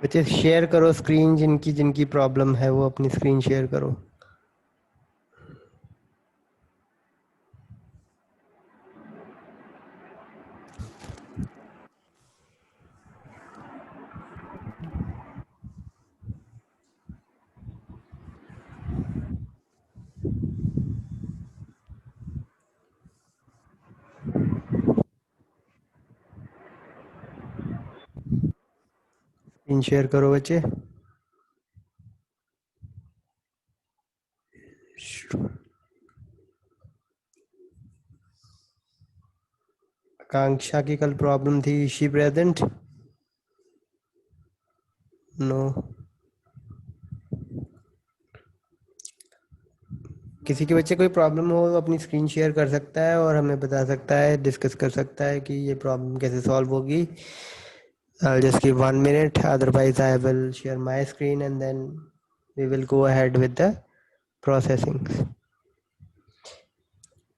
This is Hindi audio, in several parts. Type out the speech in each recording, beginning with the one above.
बच्चे शेयर करो स्क्रीन, जिनकी जिनकी प्रॉब्लम है वो अपनी स्क्रीन शेयर करो। स्क्रीन शेयर करो बच्चे। आकांक्षा की कल प्रॉब्लम थी, शी प्रेजेंट? नो। किसी के बच्चे कोई प्रॉब्लम हो तो अपनी स्क्रीन शेयर कर सकता है और हमें बता सकता है, डिस्कस कर सकता है कि ये प्रॉब्लम कैसे सॉल्व होगी। I'll just give 1 minute, otherwise I will share my screen and then we will go ahead with the processing.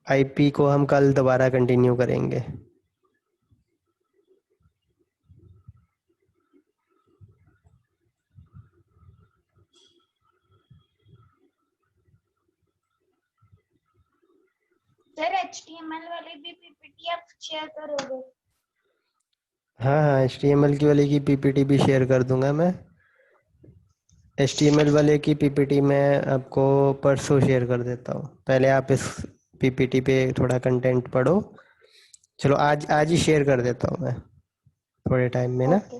IP को हम कल दोबारा कंटिन्यू करेंगे। सर HTML वाली भी पीपीटी आप शेयर करोगे? हाँ, HTML की वाले की PPT भी शेयर कर दूंगा मैं। HTML वाले की PPT मैं आपको परसों शेयर कर देता हूँ। पहले आप इस PPT पे थोड़ा कंटेंट पढ़ो। चलो आज आज ही शेयर कर देता हूँ मैं थोड़े टाइम में ना। ओके।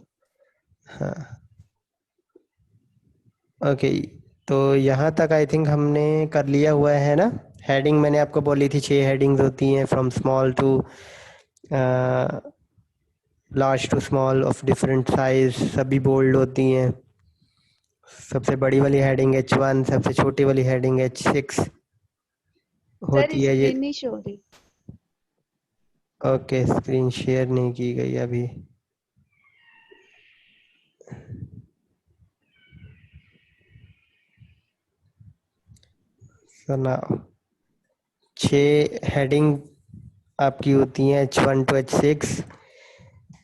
हाँ ओके, तो यहाँ तक आई थिंक हमने कर लिया हुआ है ना। हेडिंग मैंने आपको बोली थी 6 हेडिंग्स होती हैं, from small to large to small of different size, सभी बोल्ड होती हैं। सबसे बड़ी वाली हेडिंग H1, सबसे छोटी वाली हेडिंग H6 सर होती है ये। स्क्रीन नहीं शो रही। ओके, स्क्रीन शेयर नहीं की गई अभी। सुनाओ। 6 हेडिंग आपकी होती हैं H1 टू H6।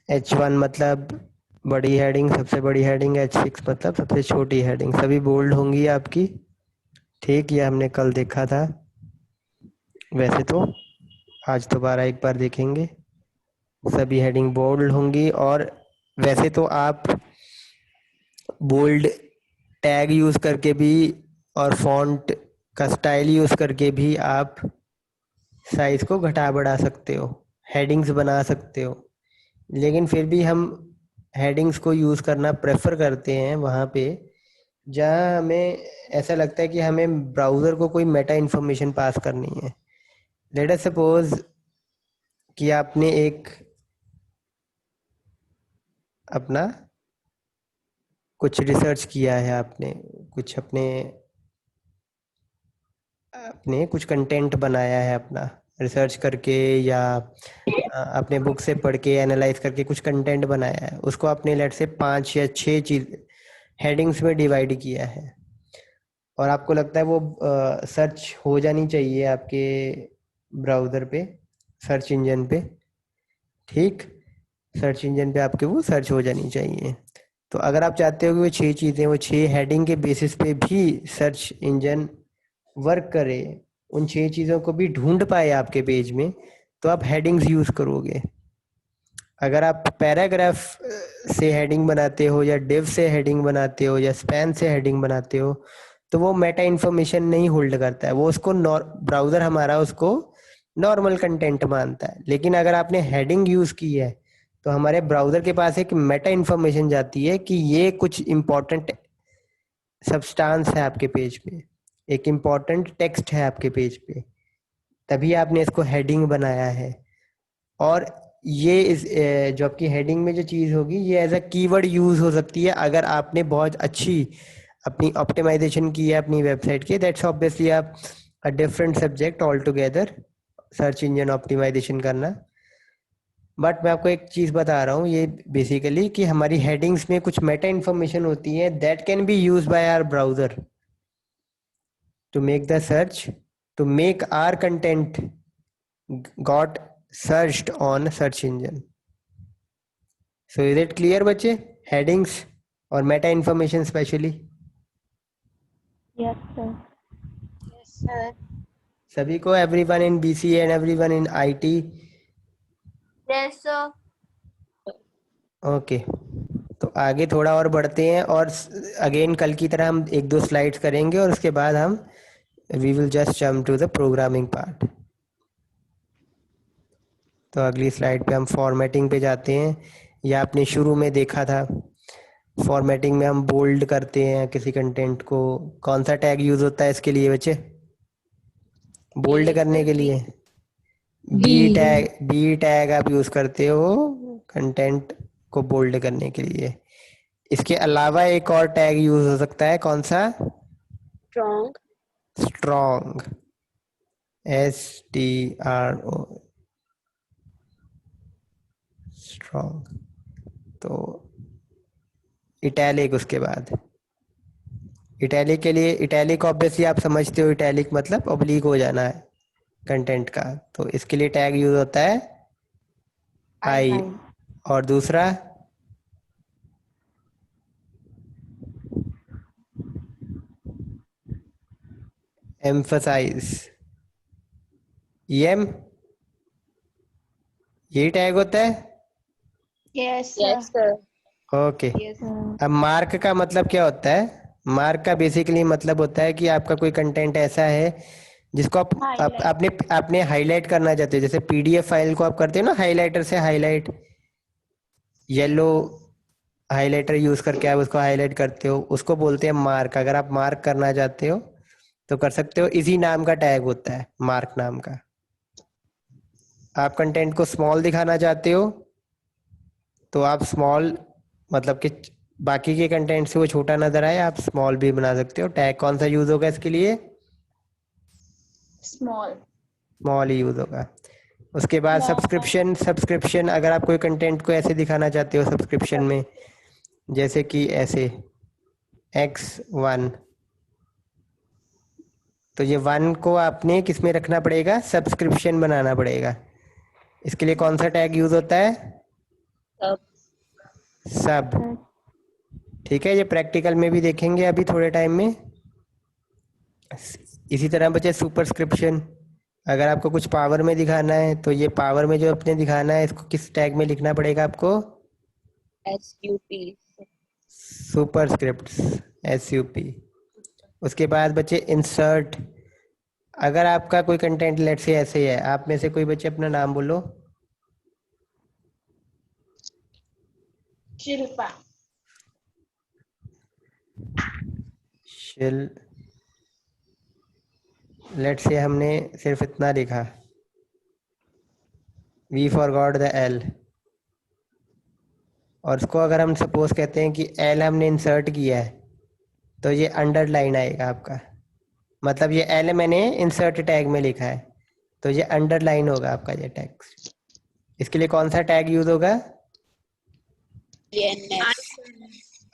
H1 मतलब बड़ी हेडिंग, सबसे बड़ी हेडिंग। H6 मतलब सबसे छोटी हेडिंग। सभी बोल्ड होंगी आपकी, ठीक? ये हमने कल देखा था। वैसे तो आज दोबारा एक बार देखेंगे। सभी हेडिंग बोल्ड होंगी और वैसे तो आप बोल्ड टैग यूज करके भी और फॉन्ट का स्टाइल यूज करके भी आप साइज को घटा बढ़ा सकते हो, हेडिंग्स बना सकते हो। लेकिन फिर भी हम हेडिंग्स को यूज करना प्रेफर करते हैं वहाँ पे जहाँ हमें ऐसा लगता है कि हमें ब्राउजर को कोई मेटा इंफॉर्मेशन पास करनी है। लेट अस सपोज कि आपने एक अपना कुछ रिसर्च किया है, आपने कुछ अपने अपने कुछ कंटेंट बनाया है अपना रिसर्च करके या अपने बुक से पढ़ के एनालाइज करके कुछ कंटेंट बनाया है। उसको आपने लेट से 5 या 6 चीज हेडिंग्स में डिवाइड किया है और आपको लगता है वो सर्च हो जानी चाहिए आपके ब्राउज़र पे, सर्च इंजन पे, ठीक? सर्च इंजन पे आपके वो सर्च हो जानी चाहिए। तो अगर आप चाहते हो कि वो 6 चीज़ें, वो 6 हेडिंग के बेसिस पे भी सर्च इंजन वर्क करे, उन 6 चीज़ों को भी ढूंढ पाए आपके पेज में, तो आप हेडिंग्स यूज़ करोगे। अगर आप पैराग्राफ से हेडिंग बनाते हो या डिव से हेडिंग बनाते हो या स्पैन से हेडिंग बनाते हो तो वो मेटा इन्फॉर्मेशन नहीं होल्ड करता है, वो उसको ब्राउज़र हमारा उसको नॉर्मल कंटेंट मानता है। लेकिन अगर आपने हेडिंग यूज़ की है तो हमारे ब्राउज़र के पास एक मेटा इन्फॉर्मेशन जाती है कि ये कुछ इम्पोर्टेंट सब्सटेंस है आपके पेज पे, एक इम्पोर्टेंट टेक्स्ट है आपके पेज पे, तभी आपने इसको हेडिंग बनाया है। और ये इस जो आपकी हेडिंग में जो चीज़ होगी ये एज अ कीवर्ड यूज़ हो सकती है अगर आपने बहुत अच्छी अपनी ऑप्टिमाइजेशन की है अपनी वेबसाइट की। That's obviously a different subject all together, search engine optimisation करना। बट मैं आपको एक चीज़ बता रहा हूँ, ये बेसिकली कि हमारी हेडिंग्स में कुछ मेटा इन्फॉर्मेशन होती है that can be use by our browser to make the search, to make our content got searched on search engine. So is it clear बच्चे? Headings और Meta information specially? Yes, sir. Yes, sir. सभी को, everyone in BC and everyone in IT? Yes, sir. Okay, तो आगे थोड़ा और बढ़ते हैं, और अगेन कल की तरह हम एक दो स्लाइड्स करेंगे और उसके बाद हम we will just jump to the programming part. तो अगली स्लाइड पे हम फॉर्मेटिंग पे जाते हैं। या आपने शुरू में देखा था, फॉर्मेटिंग में हम बोल्ड करते हैं किसी कंटेंट को। कौन सा टैग यूज होता है इसके लिए बच्चे, बोल्ड करने के लिए? बी टैग आप यूज करते हो कंटेंट को बोल्ड करने के लिए। इसके अलावा एक और टैग यूज हो सकता है, कौन सा? Strong. Strong, STRO, strong. तो इटैलिक, उसके बाद इटैलिक के लिए, इटैलिक ऑब्वियसली आप समझते हो, इटैलिक मतलब ऑब्लिक हो जाना है कंटेंट का, तो इसके लिए टैग यूज होता है आई। और दूसरा एम्फसाइज, EM, यही टैग होता है। Yes, sir. Yes, sir. Okay, Yes, sir. अब मार्क का मतलब क्या होता है? मार्क का बेसिकली मतलब होता है कि आपका कोई कंटेंट ऐसा है जिसको Highlight. आपने आपने हाईलाइट करना चाहते हो। जैसे PDF फाइल को आप करते हो ना हाईलाइटर से, हाईलाइट येलो हाइलाइटर यूज करके आप उसको हाईलाइट करते हो, उसको बोलते हैं मार्क। अगर आप मार्क करना चाहते हो तो कर सकते हो, इसी नाम का टैग होता है मार्क नाम का। आप कंटेंट को स्मॉल दिखाना चाहते हो तो आप स्मॉल, मतलब कि बाकी के कंटेंट से वो छोटा नजर आए, आप स्मॉल भी बना सकते हो। टैग कौन सा यूज होगा इसके लिए? Small. स्मॉल ही यूज होगा। उसके बाद Small. सब्सक्रिप्शन, सब्सक्रिप्शन अगर आप कोई कंटेंट को ऐसे दिखाना चाहते हो सब्सक्रिप्शन में, जैसे कि ऐसे X1, तो ये 1 को आपने किस में रखना पड़ेगा? सब्सक्रिप्शन बनाना पड़ेगा। इसके लिए कौन सा टैग यूज होता है? Sub. सब। ठीक है, ये प्रैक्टिकल में भी देखेंगे अभी थोड़े टाइम में। इसी तरह बचे सुपरस्क्रिप्शन। अगर आपको कुछ पावर में दिखाना है तो ये पावर में जो अपने दिखाना है, इसको किस टैग में लिखना पड़ेगा आपको? SUP. Superscript, SUP। उसके बाद बचे इंसर्ट। अगर आपका कोई कंटेंट लेट से ऐसे है, आप में से कोई बच्चे अपना नाम बोलो। Shilpa. शिल, लेट से हमने सिर्फ इतना लिखा, वी फॉरगॉट द L, और उसको अगर हम सपोज कहते हैं कि L हमने इंसर्ट किया है, तो ये अंडरलाइन आएगा आपका। मतलब ये L मैंने इंसर्ट टैग में लिखा है, तो ये अंडरलाइन होगा आपका ये टेक्स्ट। इसके लिए कौन सा टैग यूज होगा?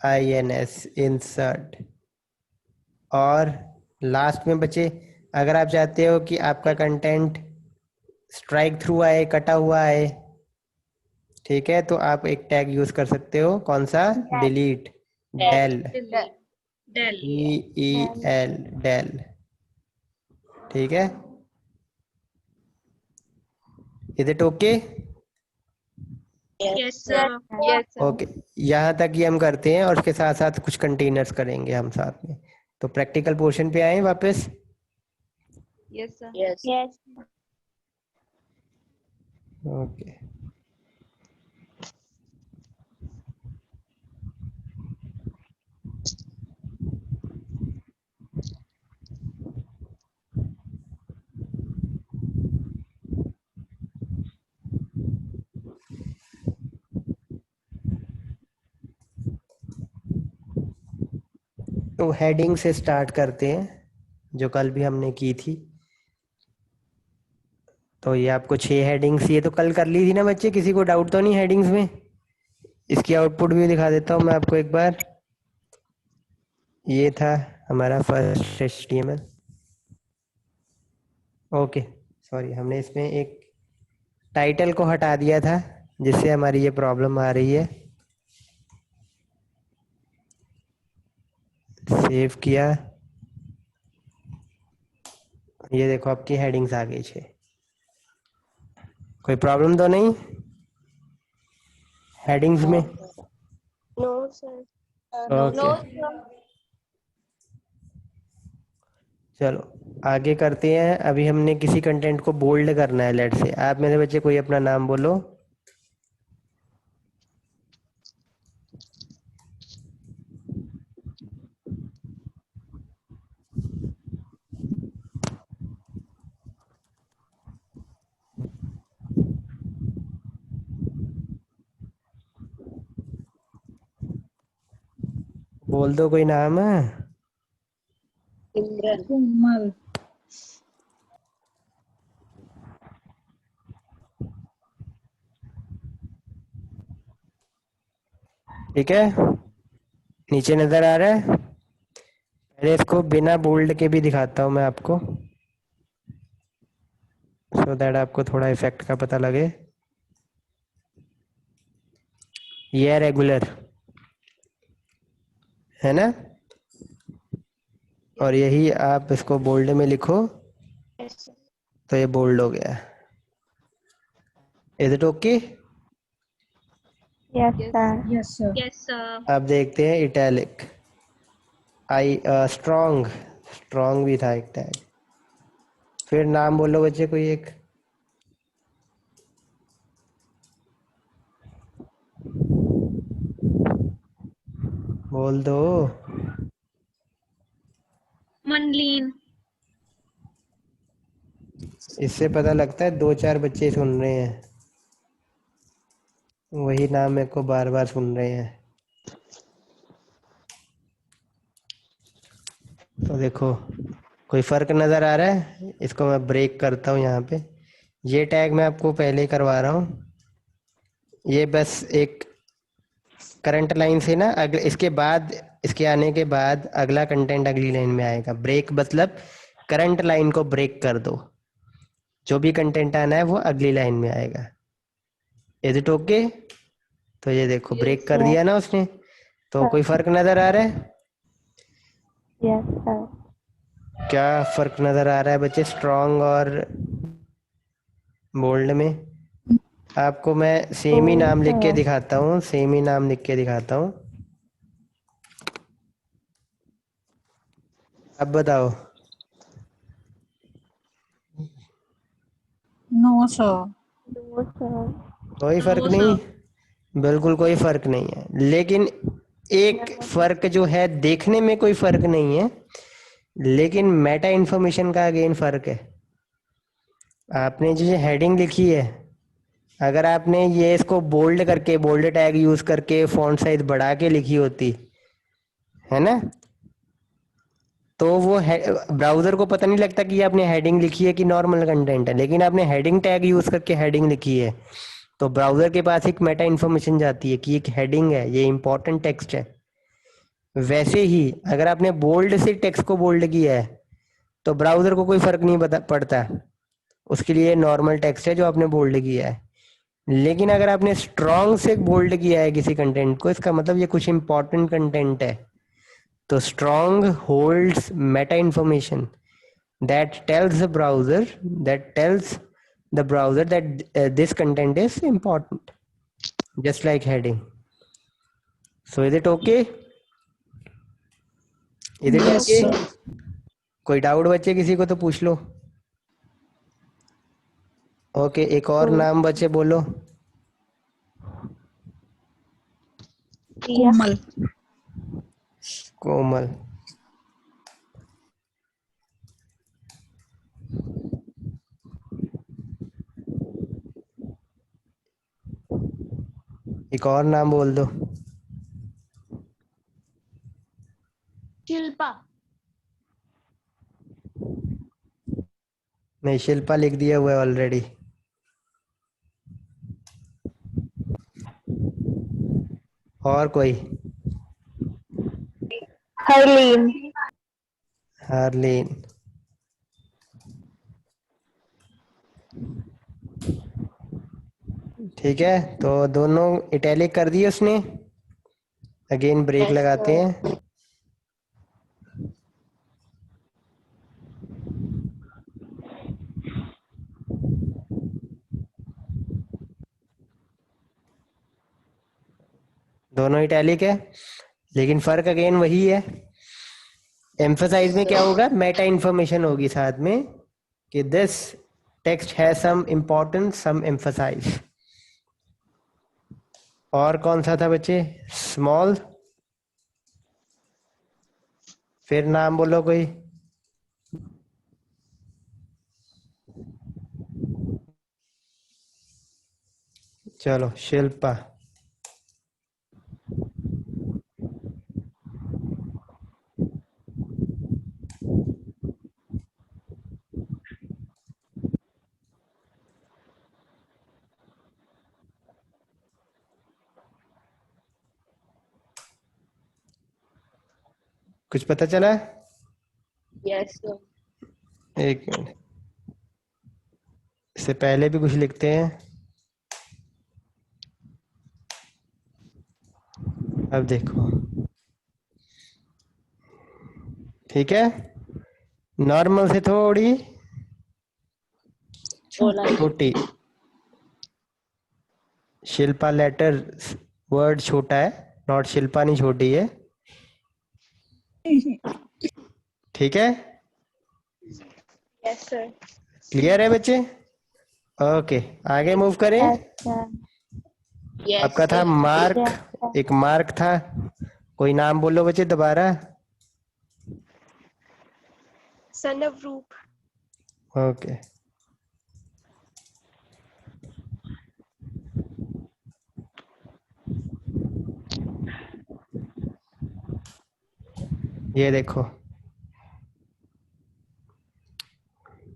INS, insert. और लास्ट में बचे, अगर आप चाहते हो कि आपका कंटेंट स्ट्राइक थ्रू आए, कटा हुआ आए, ठीक है, तो आप एक टैग यूज कर सकते हो, कौन सा? Delete, del, DEL, del. ठीक है, is it okay? Yes, sir. Yes, sir. Okay, यहाँ तक ही हम करते हैं, और उसके साथ साथ कुछ कंटेनर्स करेंगे हम साथ में। तो प्रैक्टिकल पोर्शन पे आए वापस। Yes, sir. Yes. Yes. Okay, तो हेडिंग से स्टार्ट करते हैं, जो कल भी हमने की थी। तो ये आपको 6 हेडिंग्स, ये तो कल कर ली थी ना बच्चे, किसी को डाउट तो नहीं हेडिंग्स में? इसकी आउटपुट भी दिखा देता हूँ मैं आपको एक बार। ये था हमारा फर्स्ट HTML। ओके, सॉरी, हमने इसमें एक टाइटल को हटा दिया था, जिससे हमारी ये प्रॉब्लम आ रही है। सेव किया, ये देखो आपकी हेडिंग्स आ गई छे। कोई प्रॉब्लम तो नहीं हेडिंग्स में? No, sir. ओके, चलो आगे करते हैं। अभी हमने किसी कंटेंट को बोल्ड करना है। लेट से आप मेरे बच्चे कोई अपना नाम बोलो। बोल दो कोई नाम है। Imran. Kumal. ठीक है, नीचे नजर आ रहा है? पहले इसको बिना बोल्ड के भी दिखाता हूँ मैं आपको, सो दैट आपको थोड़ा इफेक्ट का पता लगे। ये है रेगुलर, है ना? और यही आप इसको बोल्ड में लिखो तो ये बोल्ड हो गया। Is it okay? Yes, sir. Yes, sir. Yes, sir. अब देखते हैं इटैलिक। आई स्ट्रॉन्ग, स्ट्रॉन्ग भी था एक टैग। फिर नाम बोलो बच्चे कोई एक। बोल दो। Manleen. इससे पता लगता है 2-4 बच्चे सुन रहे हैं, वही नाम मेरे को बार बार सुन रहे हैं। तो देखो कोई फर्क नजर आ रहा है? इसको मैं ब्रेक करता हूँ यहाँ पे। ये टैग मैं आपको पहले ही करवा रहा हूँ। ये बस एक करंट लाइन से ना अगले, इसके बाद, इसके आने के बाद अगला कंटेंट अगली लाइन में आएगा। ब्रेक मतलब करंट लाइन को ब्रेक कर दो, जो भी कंटेंट आना है वो अगली लाइन में आएगा। Is it okay? तो ये देखो ब्रेक कर दिया ना उसने, तो कोई फर्क नजर आ रहा है? Yes, sir. क्या फर्क नजर आ रहा है बच्चे स्ट्रॉन्ग और बोल्ड में? आपको मैं सेम ही नाम लिख के दिखाता हूँ, सेम ही नाम लिख के दिखाता हूँ। अब बताओ। No, sir. No, sir. कोई फर्क No, नहीं, sir. बिल्कुल कोई फर्क नहीं है। लेकिन एक फर्क जो है, देखने में कोई फर्क नहीं है, लेकिन मेटा इंफॉर्मेशन का अगेन फर्क है। आपने जो हेडिंग लिखी है, अगर आपने ये इसको बोल्ड करके, बोल्ड टैग यूज करके फॉन्ट साइज बढ़ा के लिखी होती है ना, तो वो ब्राउजर को पता नहीं लगता कि ये आपने हेडिंग लिखी है कि नॉर्मल कंटेंट है। लेकिन आपने हेडिंग टैग यूज करके हेडिंग लिखी है, तो ब्राउजर के पास एक मेटा इन्फॉर्मेशन जाती है कि एक हेडिंग है, ये इंपॉर्टेंट टेक्स्ट है। वैसे ही अगर आपने बोल्ड से टेक्स्ट को बोल्ड किया है, तो ब्राउजर को कोई फर्क नहीं पड़ता, उसके लिए नॉर्मल टेक्स्ट है जो आपने बोल्ड किया है। लेकिन अगर आपने स्ट्रॉन्ग से बोल्ड किया है किसी कंटेंट को, इसका मतलब ये कुछ इंपॉर्टेंट कंटेंट है। तो strong holds Meta information that tells the browser, that tells the browser that this content is important, just like heading. So is it okay? Is it Yes, okay? sir. कोई डाउट बच्चे किसी को तो पूछ लो। ओके, एक और नाम बच्चे बोलो। Kumal. कोमल। एक और नाम बोल दो। Shilpa. नहीं, शिल्पा लिख दिया हुआ है ऑलरेडी। और कोई? Harleen. हार्लिन। ठीक है, तो दोनों इटैलिक कर दिए उसने। अगेन ब्रेक Yes, लगाते sir. हैं। दोनों इटैलिक है, लेकिन फर्क अगेन वही है। एम्फसाइज में क्या होगा, मेटा इंफॉर्मेशन होगी साथ में कि दिस टेक्स्ट है सम इम्पोर्टेंट, सम एम्फसाइज। और कौन सा था बच्चे, स्मॉल, फिर नाम बोलो कोई। चलो शिल्पा। कुछ पता चला? Yes, sir. एक मिनट, इससे पहले भी कुछ लिखते हैं। अब देखो, ठीक है, नॉर्मल से थोड़ी बोला छोटी। शिल्पा लेटर वर्ड छोटा है, नॉट शिल्पा नहीं छोटी है, ठीक है। Yes, sir. क्लियर है बच्चे? ओके, आगे मूव करें। Yes, sir. Yes, आपका था sir. Mark, Yes, sir. एक मार्क था, कोई नाम बोलो बच्चे दोबारा। Son of Roop. ओके, ये देखो,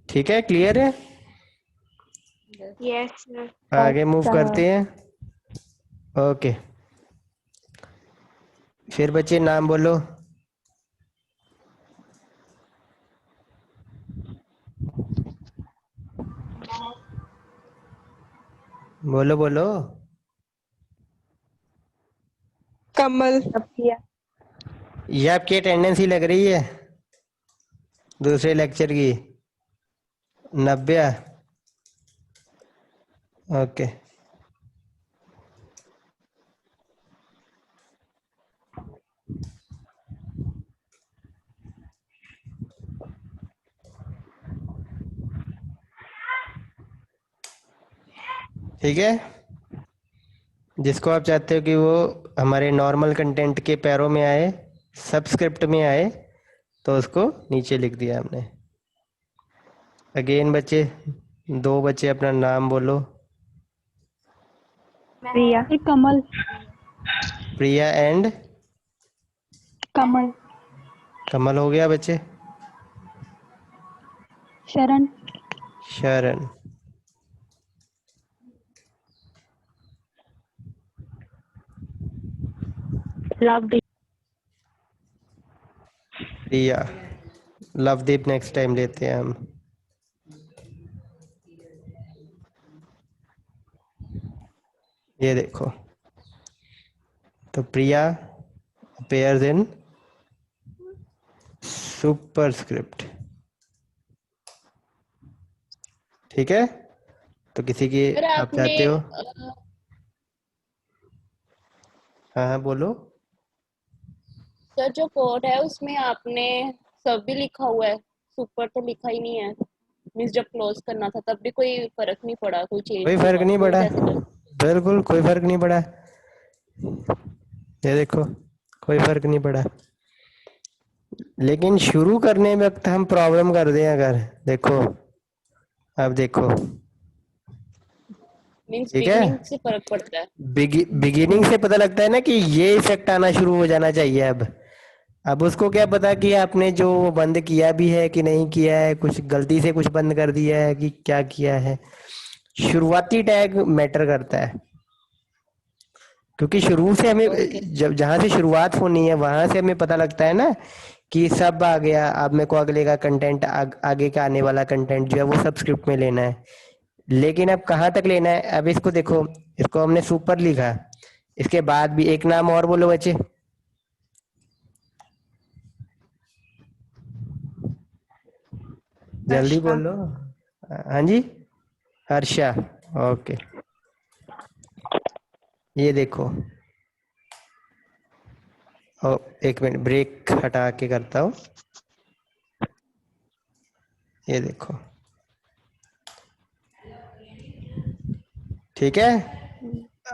ठीक है, क्लियर है। Yes, sir. आगे मूव करते हैं। ओके, फिर बच्चे नाम बोलो। बोलो बोलो। कमल। सफिया। ये आपकी टेंडेंसी लग रही है दूसरे लेक्चर की, नव्या। ओके, ठीक है। जिसको आप चाहते हो कि वो हमारे नॉर्मल कंटेंट के पैरों में आए, सबस्क्रिप्ट में आए, तो उसको नीचे लिख दिया हमने। अगेन बच्चे, दो बच्चे अपना नाम बोलो। प्रिया। कमल। प्रिया एंड कमल। कमल हो गया बच्चे। शरण। शरण, लवदीप। प्रिया, लवदीप नेक्स्ट टाइम लेते हैं हम। ये देखो, तो प्रिया appears in सुपरस्क्रिप्ट, ठीक है। तो किसी की सर आप आपने चाहते हो, हाँ हाँ बोलो। सर जो कोड है उसमें आपने सब भी लिखा हुआ है, सुपर तो लिखा ही नहीं है। मीन्स जब क्लोज करना था तब भी कोई फर्क नहीं पड़ा, कोई चेंज कोई नहीं फर्क हुआ, नहीं क्लोज पड़ा, ऐसे कर। बिल्कुल कोई फर्क नहीं पड़ा। ये देखो, कोई फर्क नहीं पड़ा, लेकिन शुरू करने में वक्त हम प्रॉब्लम कर दें अगर, देखो, अब देखो, मीन्स ठीक है। बिगिनिंग से फर्क पड़ता है। बिगिनिंग से पता लगता है ना कि ये इफेक्ट आना शुरू हो जाना चाहिए। अब उसको क्या पता कि आपने जो बंद किया भी है कि नहीं किया है, कुछ गलती से कुछ बंद कर दिया है कि क्या किया है। शुरुआती टैग मैटर करता है, क्योंकि शुरू से हमें, ओके। जब जहां से शुरुआत होनी है वहां से हमें पता लगता है ना कि सब आ गया। अब मेरे को अगले का कंटेंट, आगे का आने वाला कंटेंट जो है वो सब स्क्रिप्ट में लेना है। लेकिन अब कहाँ तक लेना है, अब इसको देखो, इसको हमने सुपर लिखा, इसके बाद भी एक नाम और बोलो बच्चे। जल्दी हर्षा। बोलो। हाँ जी, हर्षा। ओके, ये देखो, और एक मिनट ब्रेक हटा के करता हूँ। ये देखो, ठीक है।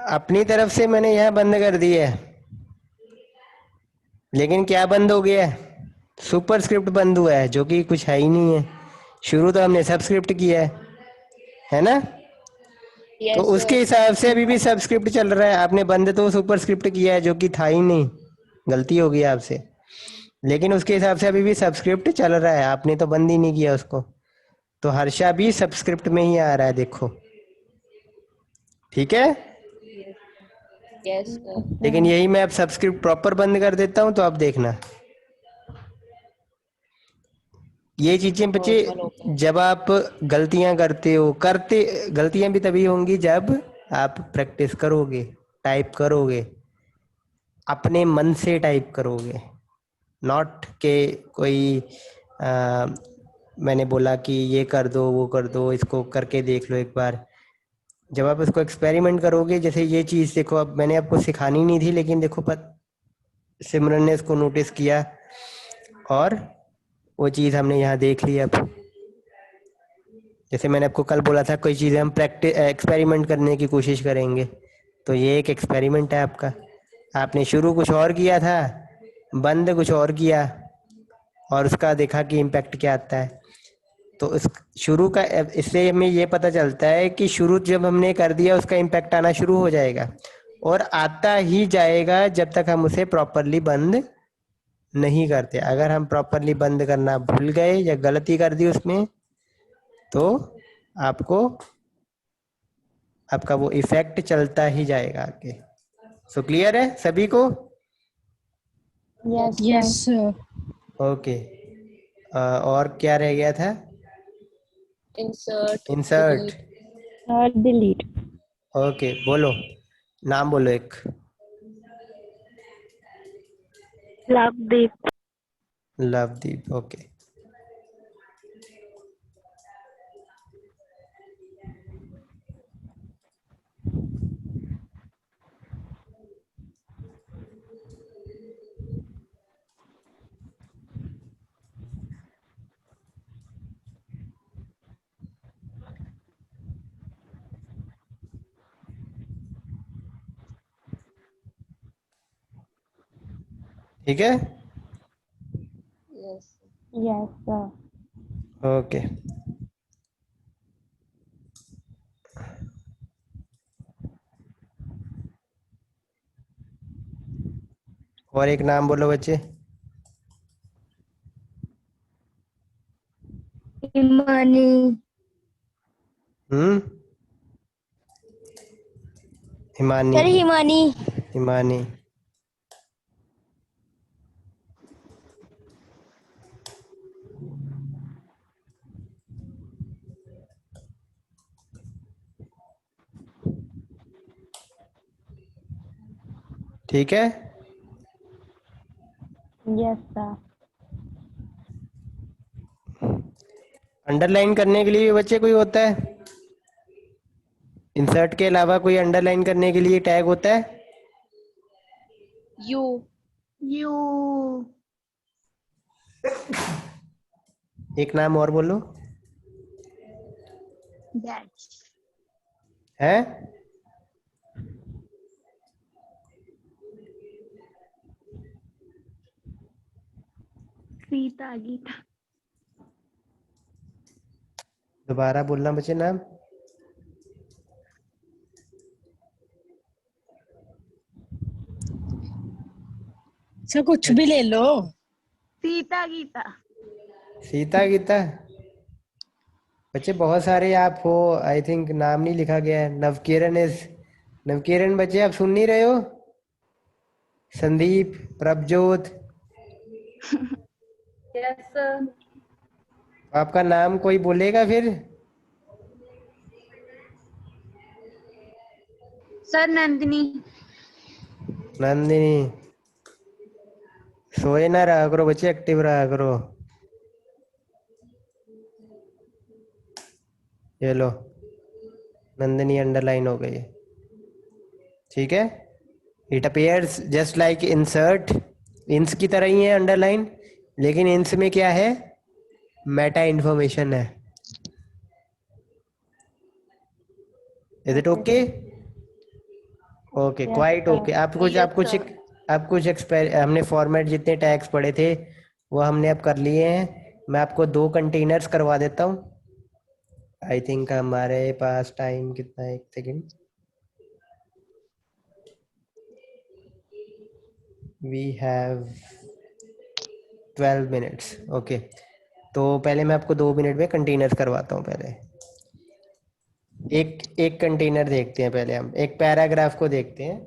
अपनी तरफ से मैंने यहाँ बंद कर दिया है, लेकिन क्या बंद हो गया है? सुपरस्क्रिप्ट बंद हुआ है, जो कि कुछ है ही नहीं है। शुरू तो हमने सबस्क्रिप्ट किया है ना? तो यस उसके सर। हिसाब से अभी भी सबस्क्रिप्ट चल रहा है। आपने बंद तो सुपरस्क्रिप्ट किया है, जो कि था ही नहीं, गलती हो गई आपसे। लेकिन उसके हिसाब से अभी भी सबस्क्रिप्ट चल रहा है, आपने तो बंद ही नहीं किया उसको। तो हर्षा भी सबस्क्रिप्ट में ही आ रहा है, देखो, ठीक है। Yes sir. लेकिन यही मैं अब सबस्क्रिप्ट प्रॉपर बंद कर देता हूँ, तो अब देखना ये चीजें बच्चे, नॉर्मल हो गया। जब आप गलतियां करते हो, गलतियां भी तभी होंगी जब आप प्रैक्टिस करोगे, टाइप करोगे, अपने मन से टाइप करोगे, नॉट के कोई मैंने बोला कि ये कर दो, वो कर दो, इसको करके देख लो एक बार। जब आप इसको एक्सपेरिमेंट करोगे, जैसे ये चीज़ देखो, अब मैंने आपको सिखानी नहीं थी, लेकिन देखो सिमरन ने इसको नोटिस किया और वो चीज़ हमने यहाँ देख ली। अब जैसे मैंने आपको कल बोला था, कोई चीज़ें हम एक्सपेरिमेंट करने की कोशिश करेंगे, तो ये एक एक्सपेरिमेंट है आपका। आपने शुरू कुछ और किया था, बंद कुछ और किया, और उसका देखा कि इम्पैक्ट क्या आता है। तो इस शुरू का, इससे हमें ये पता चलता है कि शुरू जब हमने कर दिया, उसका इम्पैक्ट आना शुरू हो जाएगा, और आता ही जाएगा जब तक हम उसे प्रॉपरली बंद नहीं करते। अगर हम प्रॉपरली बंद करना भूल गए या गलती कर दी उसमें, तो आपको आपका वो इफेक्ट चलता ही जाएगा आगे। सो क्लियर है सभी को? Yes, sir. ओके। और क्या रह गया था? Insert, insert. Delete. Delete. Okay, बोलो, नाम बोलो एक। Lovedeep. लवदीप, ओके। ठीक है, यस। Yes, sir. ओके। और एक नाम बोलो बच्चे। Imani. हिमानी। Himani. हिमानी, ठीक है। Yes, sir. अंडरलाइन करने के लिए बच्चे कोई होता है? इंसर्ट के अलावा कोई अंडरलाइन करने के लिए टैग होता है? You. एक नाम और बोलो। Dash. है? Sita Gita. दोबारा बोलना बच्चे नाम। सर कुछ भी ले लो। Sita Gita. सीता गीता। बच्चे बहुत सारे आप हो, आई थिंक नाम नहीं लिखा गया है। नवकिरण इज, नवकिरण बच्चे आप सुन नहीं रहे हो? Sandeep, Prabhjot, yes sir. आपका नाम कोई बोलेगा फिर? Sir Nandini. नंदिनी। सोए ना रहा करो बच्चे, एक्टिव रहा करो। ये लो, नंदिनी अंडरलाइन हो गई है, ठीक है। It appears just like insert इंस की तरह ही है अंडरलाइन, लेकिन इंस में क्या है, मेटा इंफॉर्मेशन है। Is it okay? Okay, Yes, quite sir. Okay. Yes, sir. आप कुछ हमने फॉर्मेट जितने टैग्स पढ़े थे वो हमने अब कर लिए हैं। मैं आपको 2 कंटेनर्स करवा देता हूँ। आई थिंक हमारे पास टाइम कितना है, 1 second. We have 12 minutes. Okay, तो पहले मैं आपको 2 मिनट में कंटेनर्स करवाता हूँ। पहले एक एक कंटेनर देखते हैं। पहले हम एक पैराग्राफ को देखते हैं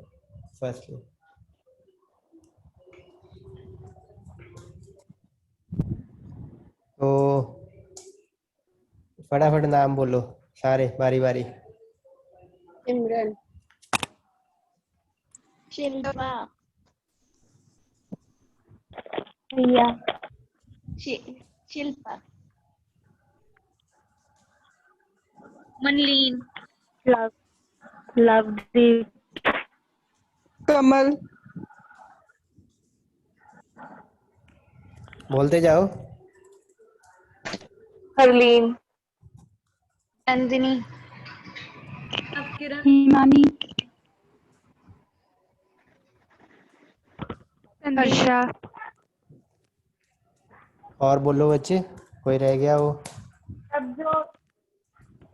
फर्स्ट। तो फटाफट नाम बोलो सारे बारी बारी। सिमरन, Shilpa, Priya. Shilpa, मनलीन, Love. Lovedeep. कमल, बोलते जाओ। Harleen. नंदिनी, अवकिरण, Himani. हर्षा, और बोलो बच्चे, कोई रह गया हो?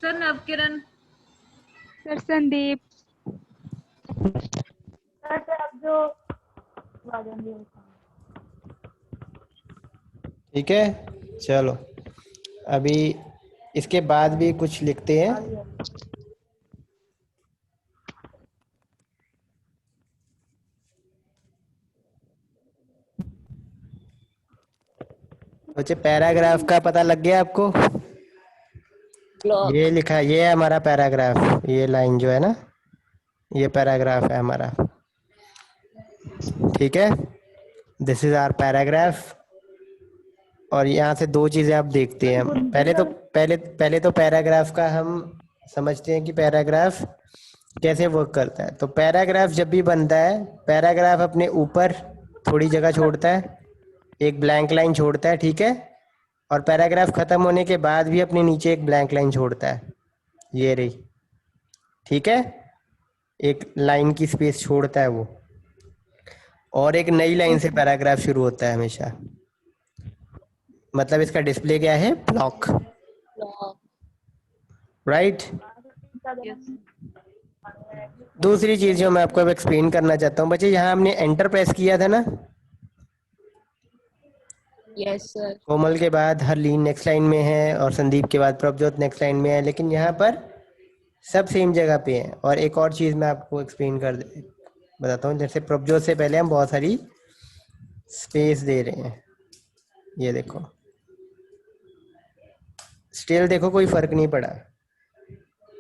Sir Navkiran, sir Sandeep. ठीक है, चलो अभी इसके बाद भी कुछ लिखते हैं। बच्चे पैराग्राफ का पता लग गया आपको? ब्लॉक, ये लिखा, ये है हमारा पैराग्राफ। ये लाइन जो है ना, ये पैराग्राफ है हमारा। ठीक है, दिस इज आवर पैराग्राफ। और यहाँ से 2 चीजें आप देखते हैं। पहले तो पैराग्राफ का हम समझते हैं कि पैराग्राफ कैसे वर्क करता है। तो पैराग्राफ जब भी बनता है, पैराग्राफ अपने ऊपर थोड़ी जगह छोड़ता है, एक ब्लैंक लाइन छोड़ता है, ठीक है। और पैराग्राफ खत्म होने के बाद भी अपने नीचे एक ब्लैंक लाइन छोड़ता है, ये रही, ठीक है। एक लाइन की स्पेस छोड़ता है वो, और एक नई लाइन से पैराग्राफ शुरू होता है हमेशा। मतलब इसका डिस्प्ले क्या है, ब्लॉक, ब्लॉक, राइट। दूसरी चीज जो मैं आपको अब एक्सप्लेन करना चाहता हूँ बच्चे, यहाँ हमने एंटर प्रेस किया था ना, यस सर, कोमल के बाद हरलीन नेक्स्ट लाइन में है, और संदीप के बाद प्रभजोत नेक्स्ट लाइन में है, लेकिन यहाँ पर सब सेम जगह पे हैं। और एक और चीज मैं आपको एक्सप्लेन बताता हूँ। जैसे प्रभजोत से पहले हम बहुत सारी स्पेस दे रहे हैं, ये देखो, स्टिल देखो कोई फर्क नहीं पड़ा।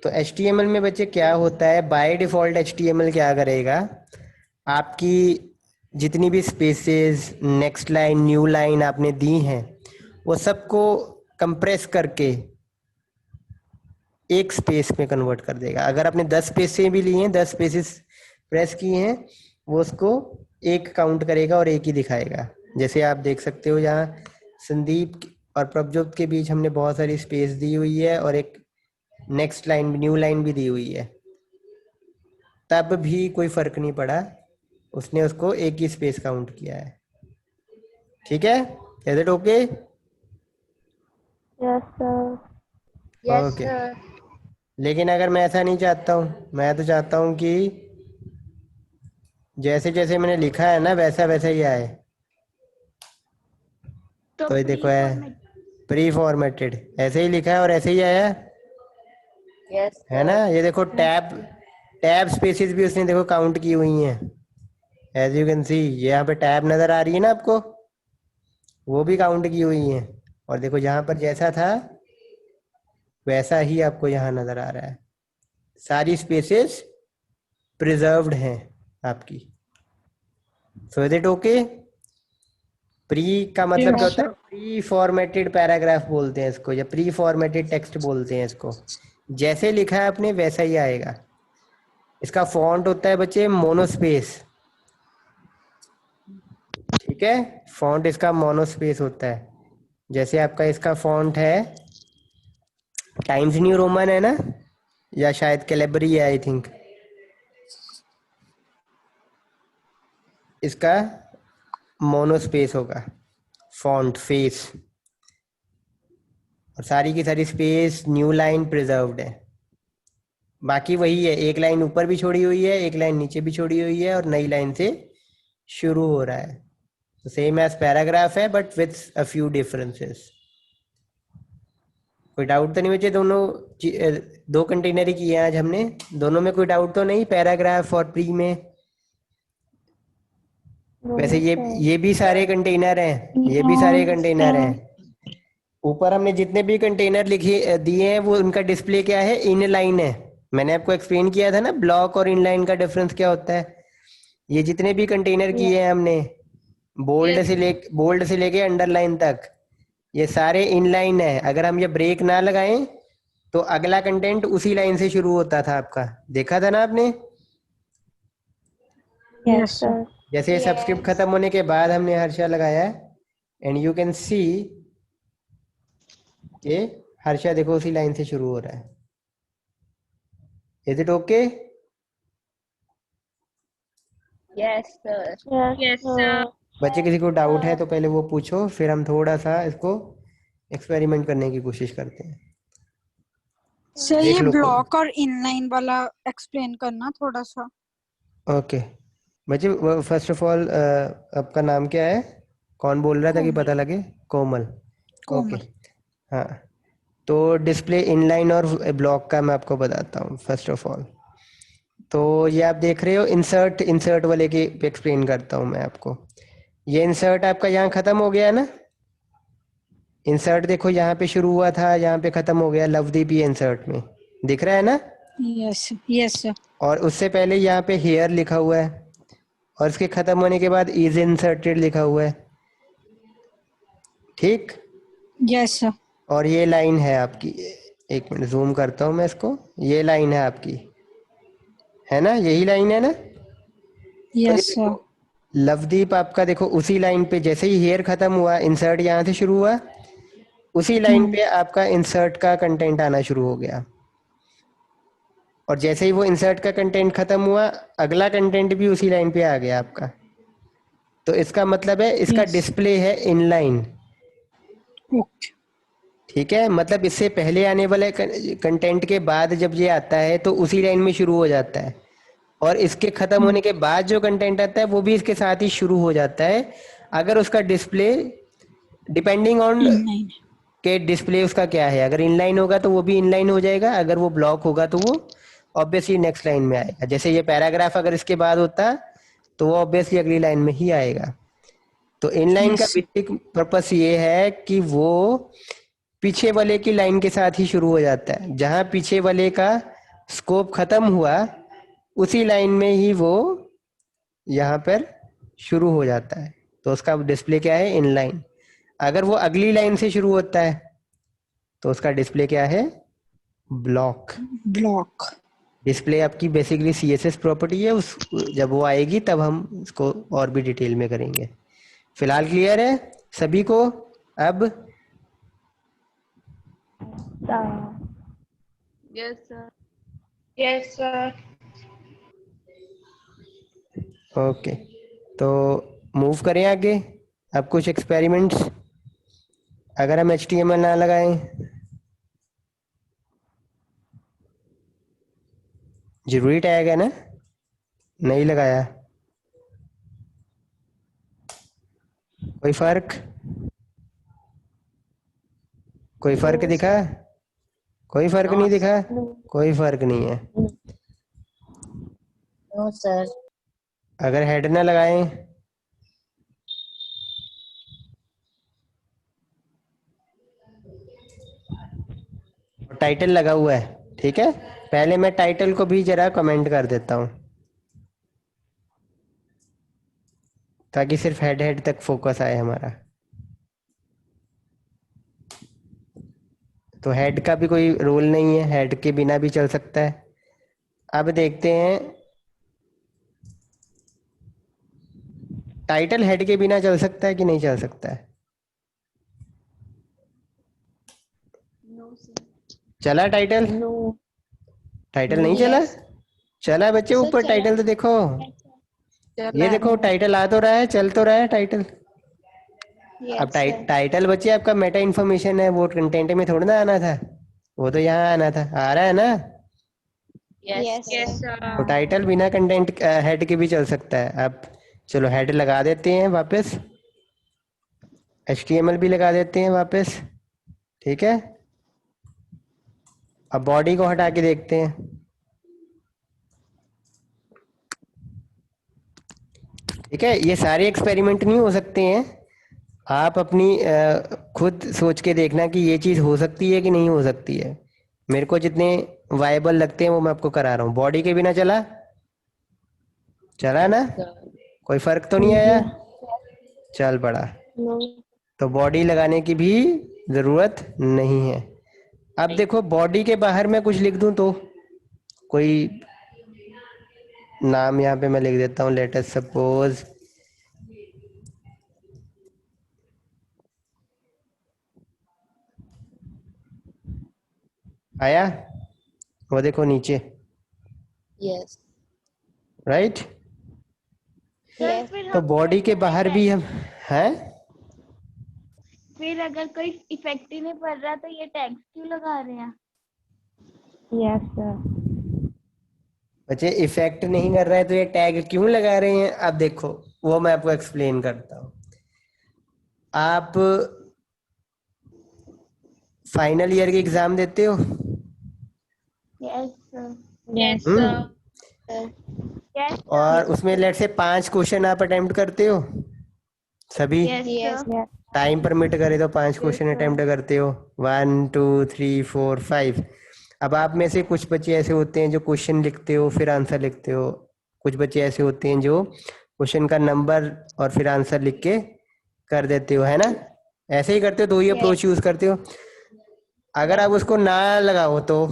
तो HTML में बच्चे क्या होता है, बाय डिफॉल्ट HTML क्या करेगा, आपकी जितनी भी spaces, next line, new line आपने दी हैं, वो सबको कंप्रेस करके एक स्पेस में कन्वर्ट कर देगा। अगर आपने 10 स्पेसेस भी ली हैं, 10 स्पेसेस प्रेस किए हैं, वो उसको एक काउंट करेगा और एक ही दिखाएगा। जैसे आप देख सकते हो, यहाँ संदीप और प्रभजोत के बीच हमने बहुत सारी स्पेस दी हुई है, और एक नेक्स्ट लाइन, न्यू लाइन भी दी हुई है, तब भी कोई फर्क नहीं पड़ा, उसने उसको एक ही स्पेस काउंट किया है। ठीक है, is it okay? Yes, sir. Yes okay. Sir, लेकिन अगर मैं ऐसा नहीं चाहता हूँ, मैं तो चाहता हूँ कि जैसे जैसे मैंने लिखा है ना वैसा वैसा ही आए। तो ये देखो है प्री फॉर्मेटेड, ऐसे ही लिखा है और ऐसे ही आया यस है ना। ये देखो टैब स्पेसेस भी उसने देखो काउंट की हुई हैं, एज यू कैन सी। ये यहाँ पे टैब नजर आ रही है ना आपको, वो भी काउंट की हुई हैं। और देखो यहाँ पर जैसा था वैसा ही आपको यहाँ नजर आ रहा है, सारी स्पेसेस प्रिजर्व्ड हैं आपकी। So is it okay? Pre का मतलब क्या होता है, प्री फॉर्मेटेड पैराग्राफ बोलते हैं इसको, या प्री फॉर्मेटेड टेक्स्ट बोलते हैं इसको। जैसे लिखा है आपने वैसा ही आएगा। इसका फॉन्ट होता है बच्चे मोनोस्पेस, ठीक ठीक है। फॉन्ट इसका मोनोस्पेस होता है। जैसे आपका इसका फॉन्ट है टाइम्स न्यू रोमन है ना, या शायद कैलिबरी है आई थिंक। इसका मोनोस्पेस होगा फॉन्ट फेस, और सारी की सारी स्पेस न्यू लाइन प्रिजर्व्ड है। बाकी वही है, एक लाइन ऊपर भी छोड़ी हुई है, एक लाइन नीचे भी छोड़ी हुई है, और नई लाइन से शुरू हो रहा है। सेम एज पैराग्राफ है but with a few differences. कोई डाउट तो नहीं बचे? दो कंटेनर ही किए हैं आज हमने, दोनों में कोई डाउट तो नहीं, पैराग्राफ और प्री में? वैसे ये भी सारे कंटेनर हैं, ये भी सारे कंटेनर हैं। ऊपर हमने जितने भी कंटेनर लिखे दिए हैं वो उनका डिस्प्ले क्या है? इन लाइन है। मैंने आपको एक्सप्लेन किया था ना ब्लॉक और इन लाइन का डिफरेंस क्या होता है। ये जितने भी कंटेनर किए हैं हमने बोल्ड से लेके अंडरलाइन तक, ये सारे इन लाइन है। अगर हम ये ब्रेक ना लगाएं तो अगला कंटेंट उसी लाइन से शुरू होता था आपका, देखा था ना आपने। Yes sir. जैसे सब्सक्रिप्ट खत्म होने के बाद हमने हर्षा लगाया है, एंड यू कैन सी ये हर्षा देखो उसी लाइन से शुरू हो रहा है। Is it okay? Yes sir. Yes, sir. बच्चे किसी को डाउट है तो पहले वो पूछो, फिर हम थोड़ा सा इसको एक्सपेरिमेंट करने की कोशिश करते हैं। सर देख ये लो। ब्लॉक और इनलाइन वाला एक्सप्लेन करना थोड़ा सा। ओके बच्चे, फर्स्ट ऑफ ऑल आपका नाम क्या है? कौन बोल रहा था कि पता लगे? कोमल। ओके हाँ, तो डिस्प्ले इनलाइन और ब्लॉक का मैं आपको बताता हूँ फर्स्ट ऑफ ऑल। तो ये आप देख रहे हो इंसर्ट वाले के पे एक्सप्लेन करता हूँ मैं आपको। ये इंसर्ट आपका यहाँ खत्म हो गया है ना। इंसर्ट देखो यहाँ पे शुरू हुआ था, यहाँ पे खत्म हो गया लवदीप इंसर्ट में, दिख रहा है ना। Yes yes sir. और उससे पहले यहाँ पे हेयर लिखा हुआ है, और इसके खत्म होने के बाद इज इंसर्टेड लिखा हुआ है, ठीक। Yes sir. और ये लाइन है आपकी, एक मिनट जूम करता हूँ मैं इसको, ये लाइन है आपकी, है ना, यही लाइन है ना। Yes sir. लवदीप आपका देखो उसी लाइन पे, जैसे ही हेयर खत्म हुआ इंसर्ट यहाँ से शुरू हुआ, उसी लाइन पे आपका इंसर्ट का कंटेंट आना शुरू हो गया। और जैसे ही वो इंसर्ट का कंटेंट खत्म हुआ अगला कंटेंट भी उसी लाइन पे आ गया आपका। तो इसका मतलब है इसका डिस्प्ले है इनलाइन, ओके। ठीक है। मतलब इससे पहले आने वाले कंटेंट के बाद जब ये आता है तो उसी लाइन में शुरू हो जाता है, और इसके खत्म होने के बाद जो कंटेंट आता है वो भी इसके साथ ही शुरू हो जाता है। अगर उसका डिस्प्ले डिपेंडिंग ऑन इनलाइन। के डिस्प्ले उसका क्या है, अगर इनलाइन होगा तो वो भी इनलाइन हो जाएगा, अगर वो ब्लॉक होगा तो वो ऑब्वियसली नेक्स्ट लाइन में आएगा। जैसे ये पैराग्राफ अगर इसके बाद होता तो वो ऑब्वियसली अगली लाइन में ही आएगा। तो इनलाइन का बेसिक पर्पस ये है कि वो पीछे वाले की लाइन के साथ ही शुरू हो जाता है, जहां पीछे वाले का स्कोप खत्म हुआ उसी लाइन में ही वो यहाँ पर शुरू हो जाता है। तो उसका डिस्प्ले क्या है? इनलाइन। अगर वो अगली लाइन से शुरू होता है तो उसका डिस्प्ले क्या है? ब्लॉक। ब्लॉक। डिस्प्ले आपकी बेसिकली सीएसएस प्रॉपर्टी है, उस जब वो आएगी तब हम इसको और भी डिटेल में करेंगे। फिलहाल क्लियर है सभी को? अब Yes, sir. Yes, sir. Okay, तो मूव करें आगे। अब कुछ एक्सपेरिमेंट्स, अगर हम HTML ना लगाएं, जरूरी टैग है ना, नहीं लगाया, कोई फर्क? कोई फर्क दिखा? कोई फर्क नहीं दिखा? कोई फर्क नहीं है। No sir. अगर हेड ना लगाएं, टाइटल लगा हुआ है, ठीक है। पहले मैं टाइटल को भी जरा कमेंट कर देता हूं ताकि सिर्फ हेड तक फोकस आए हमारा। तो हेड का भी कोई रोल नहीं है, हेड के बिना भी चल सकता है। अब देखते हैं टाइटल हेड के बिना चल सकता है कि नहीं चल सकता है? No sir. चला टाइटल? नो टाइटल नहीं चला? Yes. चला बच्चे, सर ऊपर चला टाइटल तो देखो, चला ये देखो टाइटल आ तो रहा है, चल तो रहा है टाइटल। अब Yes, sir. टाइटल बच्चे आपका मेटा इन्फॉर्मेशन है, वो कंटेंट में थोड़ा ना आना था, वो तो यहाँ आना था, आ रहा है ना? Yes, Yes, sir. तो sir. टाइटल बिना कंटेंट हेड के भी चल सकता है। अब चलो हेड लगा देते हैं वापस, HTML भी लगा देते हैं वापस, ठीक है। अब बॉडी को हटा के देखते हैं। ठीक है, ये सारे एक्सपेरिमेंट नहीं हो सकते हैं, आप अपनी खुद सोच के देखना कि ये चीज़ हो सकती है कि नहीं हो सकती है। मेरे को जितने वायबल लगते हैं वो मैं आपको करा रहा हूँ। बॉडी के बिना चला? चला ना? Yes, sir. कोई फर्क तो नहीं आया? चल पड़ा। No. तो बॉडी लगाने की भी जरूरत नहीं है। अब देखो बॉडी के बाहर मैं कुछ लिख दूं तो, कोई नाम यहाँ पे मैं लिख देता हूँ, लेट अस सपोज आया, वो देखो नीचे, Yes. राइट। Sir Yes. फिर तो हम बॉडी के बाहर भी हम हैं, फिर अगर कोई इफेक्ट ही नहीं पड़ रहा तो ये टैग्स क्यों लगा रहे हैं? Yes sir. बच्चे इफेक्ट नहीं कर रहा है तो ये टैग क्यों लगा रहे हैं? अब देखो वो मैं आपको एक्सप्लेन करता हूँ। आप फाइनल ईयर के एग्जाम देते हो? Yes sir. Yes, हम्म। sir. यस और उसमें लेट से 5 क्वेश्चन आप अटेम्प्ट करते हो सभी? Yes Yes. Sir. Time permit करे तो 5 क्वेश्चन अटेम्प्ट करते हो, 1 2 3 4 5। अब आप में से कुछ बच्चे ऐसे होते हैं जो क्वेश्चन लिखते हो फिर आंसर लिखते हो, कुछ बच्चे ऐसे होते हैं जो क्वेश्चन का नंबर और फिर आंसर लिख के कर देते हो, है ना? ऐसे ही करते हो, दो ही अप्रोच यूज करते हो। अगर आप उसको ना लगाओ तो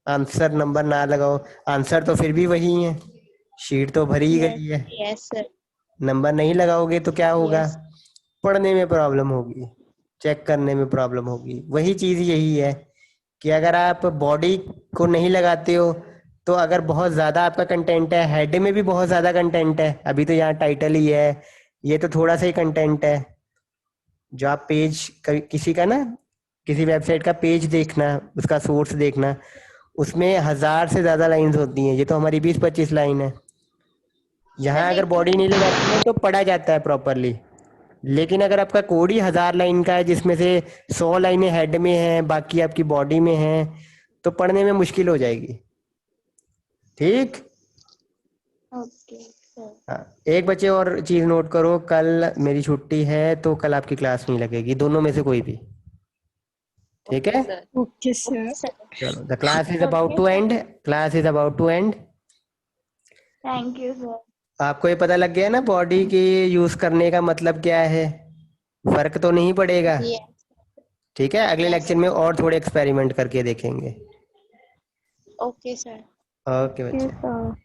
आंसर नंबर ना लगाओ, आंसर तो फिर भी वही है, शीट तो भरी ही गई है। Yes, sir. नंबर नहीं लगाओगे तो क्या होगा? Yes. पढ़ने में प्रॉब्लम होगी, चेक करने में प्रॉब्लम होगी। वही चीज यही है कि अगर आप बॉडी को नहीं लगाते हो तो अगर बहुत ज्यादा आपका कंटेंट है, हेड में भी बहुत ज्यादा कंटेंट है, अभी तो यहाँ टाइटल ही है, ये तो थोड़ा सा ही कंटेंट है। जो आप पेज किसी का ना, किसी वेबसाइट का पेज देखना, उसका सोर्स देखना, उसमें 1000 से ज्यादा लाइंस होती हैं, ये तो हमारी 20-25 लाइन है। यहाँ अगर बॉडी नहीं लगाते हैं तो पढ़ा जाता है प्रॉपरली। लेकिन अगर आपका कोड ही 1000 लाइन का है जिसमें से 100 लाइनें हेड में हैं, बाकी आपकी बॉडी में हैं, तो पढ़ने में मुश्किल हो जाएगी। ठीक। Okay sir. हाँ, एक बच्चे और चीज नोट करो, कल मेरी छुट्टी है तो कल आपकी क्लास नहीं लगेगी, दोनों में से कोई भी। ठीक है, Sir. Okay sir. चलो the class is about to end, class is about to end. Thank you sir. आपको ये पता लग गया ना बॉडी के यूज करने का मतलब क्या है? फर्क तो नहीं पड़ेगा? Yes. ठीक है, अगले लेक्चर में और थोड़े एक्सपेरिमेंट करके देखेंगे। Okay, sir. ओके बच्चे। सर।